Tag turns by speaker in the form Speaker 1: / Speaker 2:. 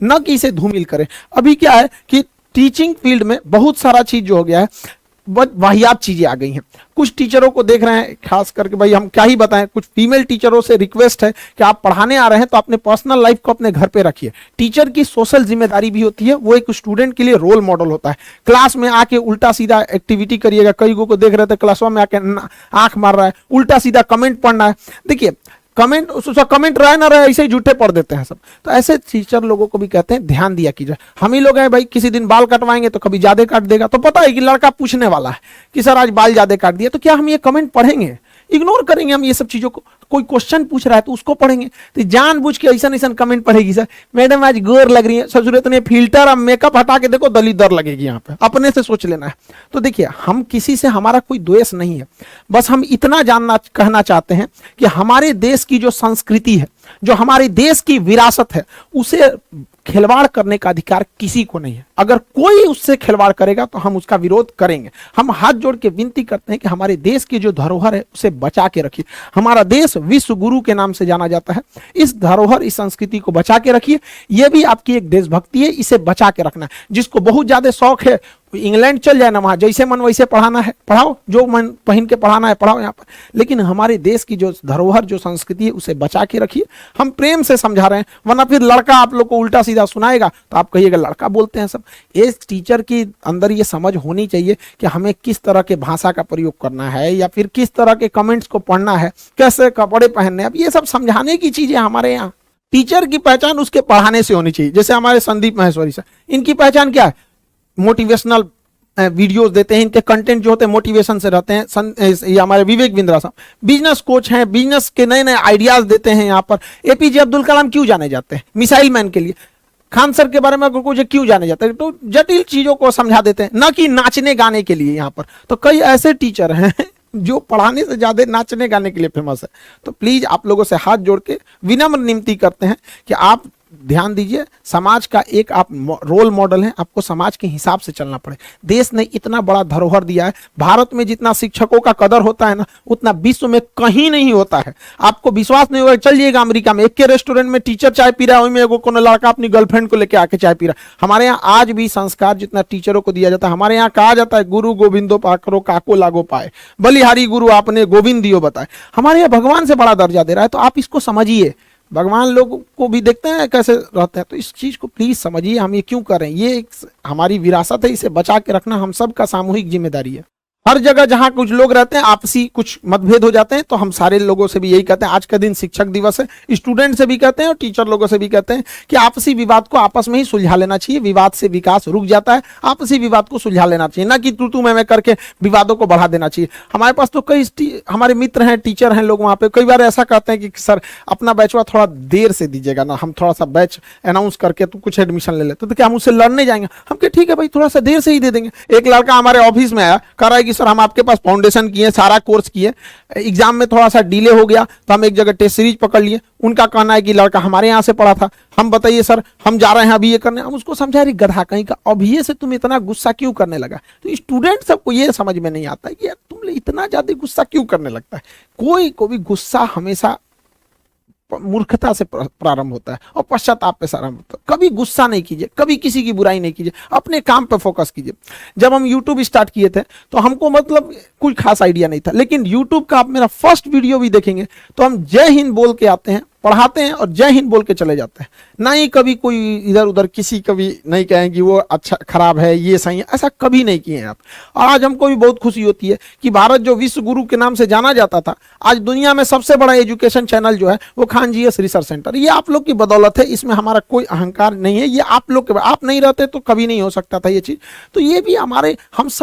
Speaker 1: न कि इसे धूमिल करें। अभी क्या है कि टीचिंग फील्ड में बहुत सारा चीज जो हो गया है, वाहियात चीजें आ गई हैं। कुछ टीचरों को देख रहे हैं, खास करके भाई हम क्या ही बताएं, कुछ फीमेल टीचरों से रिक्वेस्ट है कि आप पढ़ाने आ रहे हैं तो अपने पर्सनल लाइफ को अपने घर पे रखिए। टीचर की सोशल जिम्मेदारी भी होती है, वो एक स्टूडेंट के लिए रोल मॉडल होता है। क्लास में आके उल्टा सीधा एक्टिविटी करिएगा, कई को देख रहे थे क्लास में आके आंख मार रहा है, उल्टा सीधा कमेंट पढ़ना है। देखिए कमेंट रहे ना रहे, ऐसे ही झूठे पढ़ देते हैं सब। तो ऐसे टीचर लोगों को भी कहते हैं ध्यान दिया कीजिए। हम ही लोग हैं भाई, किसी दिन बाल कटवाएंगे तो कभी ज्यादा काट देगा, तो पता है कि लड़का पूछने वाला है कि सर आज बाल ज्यादा काट दिया, तो क्या हम ये कमेंट पढ़ेंगे? इग्नोर करेंगे हम ये सब चीजों को। कोई क्वेश्चन पूछ रहा है तो उसको पढ़ेंगे, तो जानबूझ के ऐसा ऐसा कमेंट पढ़ेगी, सर मैडम आज गोर लग रही है, सर जरूरत नहीं फिल्टर अब मेकअप हटा के देखो दलीदर लगेगी, यहाँ पे अपने से सोच लेना है। तो देखिए हम किसी से, हमारा कोई द्वेष नहीं है, बस हम इतना कहना चाहते हैं कि हमारे देश की जो संस्कृति है, जो हमारे देश की विरासत है, उसे खिलवाड़ करने का अधिकार किसी को नहीं है। अगर कोई उससे खिलवाड़ करेगा तो हम उसका विरोध करेंगे। हम हाथ जोड़ के विनती करते हैं कि हमारे देश की जो धरोहर है उसे बचा के रखिए। हमारा देश विश्व गुरु के नाम से जाना जाता है। इस धरोहर, इस संस्कृति को बचा के रखिए। यह भी आपकी एक देशभक्ति है, इसे बचा के रखना है। जिसको बहुत ज्यादा शौक है इंग्लैंड चल जाए ना, वहां जैसे मन वैसे पढ़ाना है पढ़ाओ, जो मन पहन के पढ़ाना है पढ़ाओ यहाँ पर, लेकिन हमारे देश की जो धरोहर, जो संस्कृति है, उसे बचा के रखिए। हम प्रेम से समझा रहे हैं, वरना फिर लड़का आप लोग को उल्टा सीधा सुनाएगा तो आप कहिएगा लड़का बोलते हैं सब। इस टीचर के अंदर ये समझ होनी चाहिए कि हमें किस तरह के भाषा का प्रयोग करना है, या फिर किस तरह के कमेंट्स को पढ़ना है, कैसे कपड़े पहनने। अब ये सब समझाने की चीजें हमारे यहाँ। टीचर की पहचान उसके पढ़ाने से होनी चाहिए। जैसे हमारे संदीप महेश्वरी सर, इनकी पहचान क्या है? मोटिवेशनल वीडियोस देते हैं, इनके कंटेंट जो होते हैं मोटिवेशन से रहते हैं। ये हमारे विवेक बिंद्रा साहब बिजनेस कोच हैं, बिजनेस के नए नए आइडियाज देते हैं। यहाँ पर एपीजे अब्दुल कलाम क्यों जाने जाते हैं? मिसाइल मैन के लिए। खान सर के बारे में कुछ क्यों जाने जाते हैं? तो जटिल चीजों को समझा देते हैं, न कि नाचने गाने के लिए। यहाँ पर तो कई ऐसे टीचर हैं जो पढ़ाने से ज्यादा नाचने गाने के लिए फेमस है। तो प्लीज आप लोगों से हाथ जोड़ के विनम्र विनती करते हैं कि आप ध्यान दीजिए। समाज का एक आप रोल मॉडल हैं, आपको समाज के हिसाब से चलना पड़े। देश ने इतना बड़ा धरोहर दिया है। भारत में जितना शिक्षकों का कदर होता है ना, उतना विश्व में कहीं नहीं होता है। आपको विश्वास नहीं होगा, चलिएगा अमेरिका में, एक के रेस्टोरेंट में टीचर चाय पी रहा है, वहीं में कोनो लड़का अपनी गर्लफ्रेंड को लेकर आके चाय पी रहा है। हमारे यहाँ आज भी संस्कार जितना टीचरों को दिया जाता है, हमारे यहाँ कहा जाता है गुरु गोविंदो पाकरो काको लागो पाए, बलिहारी गुरु आपने गोविंद दियो बताए। हमारे यहाँ भगवान से बड़ा दर्जा दे रहा है। तो आप इसको समझिए। भगवान लोगों को भी देखते हैं कैसे रहते हैं, तो इस चीज को प्लीज समझिए। हम ये क्यों कर रहे हैं? ये एक हमारी विरासत है, इसे बचा के रखना हम सबका सामूहिक जिम्मेदारी है। हर जगह जहां कुछ लोग रहते हैं, आपसी कुछ मतभेद हो जाते हैं, तो हम सारे लोगों से भी यही कहते हैं। आज का दिन शिक्षक दिवस है, स्टूडेंट से भी कहते हैं और टीचर लोगों से भी कहते हैं कि आपसी विवाद को आपस में ही सुलझा लेना चाहिए। विवाद से विकास रुक जाता है। आपसी विवाद को सुलझा लेना चाहिए, ना कि तू मैं करके विवादों को बढ़ा देना चाहिए। हमारे पास तो कई हमारे मित्र हैं, टीचर हैं लोग, वहां पे कई बार ऐसा कहते हैं कि सर अपना बैचवा थोड़ा देर से दीजिएगा ना, हम थोड़ा सा बैच अनाउंस करके तो कुछ एडमिशन ले लेते। तो क्या हम उससे लड़ने जाएंगे? हम कहे ठीक है भाई, थोड़ा सा देर से ही दे देंगे। एक लड़का हमारे ऑफिस में आया, कह रहा है कि सर हम आपके पास फाउंडेशन किए, सारा कोर्स किए, एग्जाम में थोड़ा सा डिले हो गया तो हम एक जगह टेस्ट सीरीज पकड़ लिए। उनका कहना है कि लड़का हमारे यहाँ से पढ़ा था, हम बताइए सर हम जा रहे हैं अभी ये करने। हम उसको समझा रही गधा कहीं का, अभी ये से तुम इतना गुस्सा क्यों करने लगा? तो स्टूडेंट सबको ये समझ में नहीं आता है कि यार तुम इतना ज्यादा गुस्सा क्यों करने लगता है। कोई को भी गुस्सा हमेशा मूर्खता से प्रारंभ होता है और पश्चाताप पे आरंभ होता है। कभी गुस्सा नहीं कीजिए, कभी किसी की बुराई नहीं कीजिए, अपने काम पे फोकस कीजिए। जब हम YouTube स्टार्ट किए थे तो हमको मतलब कुछ खास आइडिया नहीं था, लेकिन YouTube का आप मेरा फर्स्ट वीडियो भी देखेंगे तो हम जय हिंद बोल के आते हैं, पढ़ाते हैं और जय हिंद बोल के चले जाते हैं। ना ही कभी कोई इधर उधर किसी कभी नहीं कहें कि वो अच्छा खराब है ये सही है, ऐसा कभी नहीं किए हैं आप। और आज हमको भी बहुत खुशी होती है कि भारत जो विश्व गुरु के नाम से जाना जाता था, आज दुनिया में सबसे बड़ा एजुकेशन चैनल जो है वो खान जीएस रिसर्च सेंटर। ये आप लोग की बदौलत है, इसमें हमारा कोई अहंकार नहीं है। ये आप लोग के, आप नहीं रहते तो कभी नहीं हो सकता था ये चीज। तो ये भी हमारे हम सब